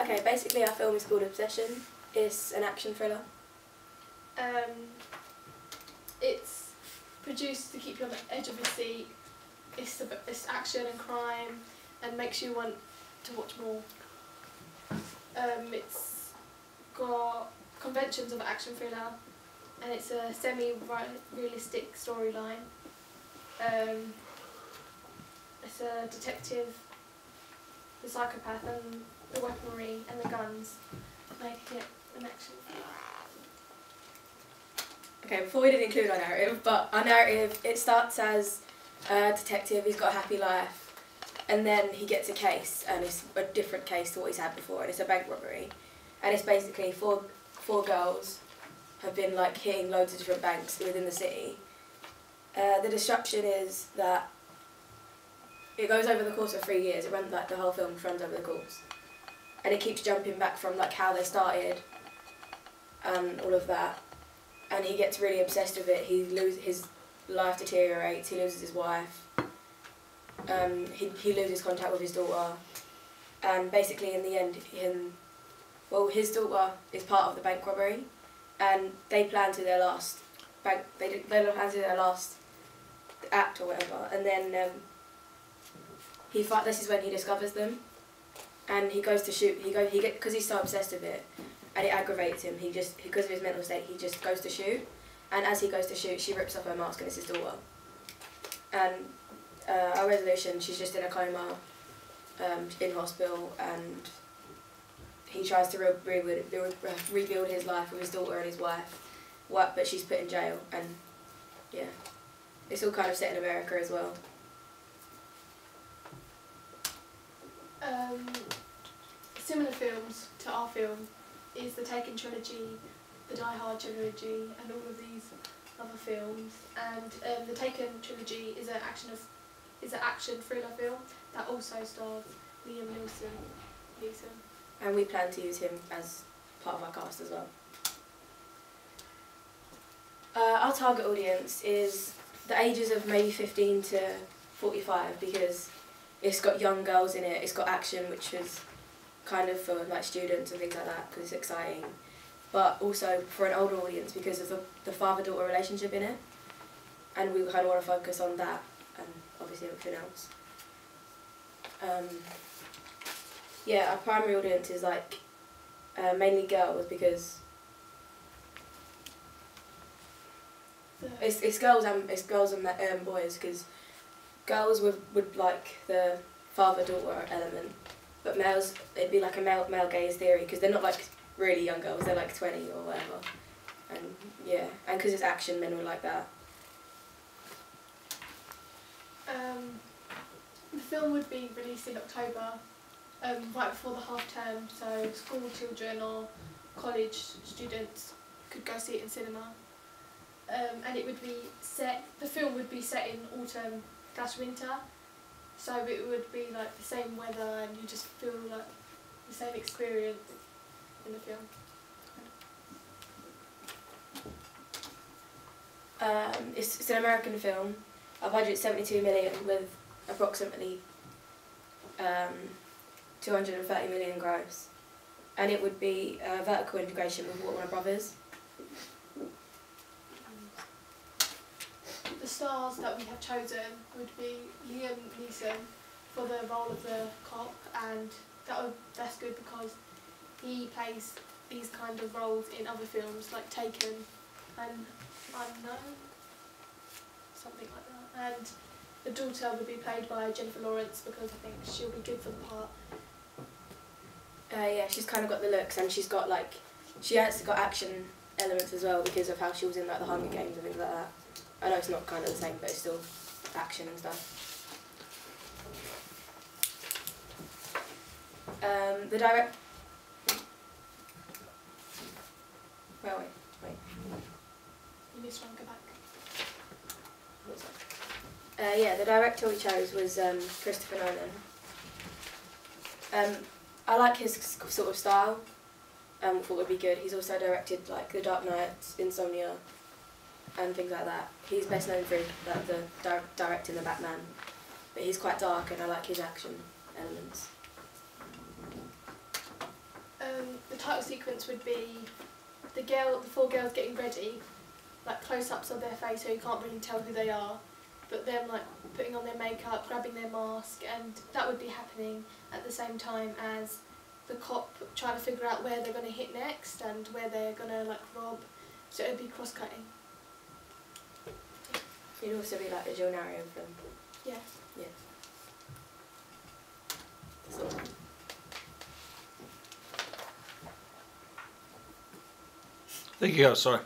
Okay, basically our film is called Obsession. It's an action thriller. It's produced to keep you on the edge of your seat. It's action and crime and makes you want to watch more. It's got conventions of action thriller and it's a semi-realistic storyline. It's a detective, the psychopath and the weaponry and the guns make it an action thriller. Okay, before we did include our narrative, but our narrative, it starts as a detective, he's got a happy life, and then he gets a case, and it's a different case to what he's had before, and it's a bank robbery. And it's basically four girls have been like hitting loads of different banks within the city. The disruption is that it goes over the course of 3 years, like the whole film runs over the course. And it keeps jumping back from like how they started and all of that. And he gets really obsessed with it. His life deteriorates. He loses his wife. He loses contact with his daughter. And basically, in the end, his daughter is part of the bank robbery, and they plan to their last bank. They plan to their last act or whatever. And then this is when he discovers them, and he goes to shoot. Because he's so obsessed with it. And it aggravates him. Because of his mental state, he just goes to shoot. And as he goes to shoot, she rips off her mask and it's his daughter. And our resolution, she's just in a coma, in hospital, and he tries to rebuild his life with his daughter and his wife. But she's put in jail, and yeah, it's all kind of set in America as well. Similar films to our film is the Taken trilogy, the Die Hard trilogy, and all of these other films. And the Taken trilogy is an action thriller film that also stars Liam Neeson. And we plan to use him as part of our cast as well. Our target audience is the ages of maybe 15 to 45 because it's got young girls in it. It's got action, which is kind of for like students and things like that because it's exciting, but also for an older audience because of the father-daughter relationship in it, and we kind of want to focus on that and obviously everything else. Yeah, our primary audience is like mainly girls because it's girls and boys, because girls would like the father-daughter element. But males, it'd be like a male gaze theory because they're not like really young girls, they're like 20 or whatever. And yeah, and because it's action, men would like that. The film would be released in October, right before the half term, so school children or college students could go see it in cinema. And it would be the film would be set in autumn/winter. So it would be like the same weather and you just feel like the same experience in the film. It's an American film. Our budget's 72 million with approximately 230 million gross. And it would be a vertical integration with Warner Brothers. The stars that we have chosen would be Liam Neeson for the role of the cop, and that's good because he plays these kind of roles in other films like Taken and Unknown, something like that. And the daughter would be played by Jennifer Lawrence because I think she'll be good for the part. Yeah, she's kind of got the looks, and she has got action elements as well because of how she was in like the Hunger Games and things like that. I know it's not kind of the same, but it's still action and stuff. The direct. Well, wait. You missed one. Go back. Yeah, the director we chose was Christopher Nolan. I like his sort of style. Thought would be good. He's also directed like The Dark Knight, Insomnia, and things like that. He's best known for like the directing the Batman, but he's quite dark, and I like his action elements. The title sequence would be the four girls getting ready, like close-ups of their face so you can't really tell who they are, but them like putting on their makeup, grabbing their mask, and that would be happening at the same time as the cop trying to figure out where they're going to hit next and where they're going to like rob, so it would be cross-cutting. You'd also be like a Jill Narrow film. Yeah. Yeah. That's all. There you go, sorry.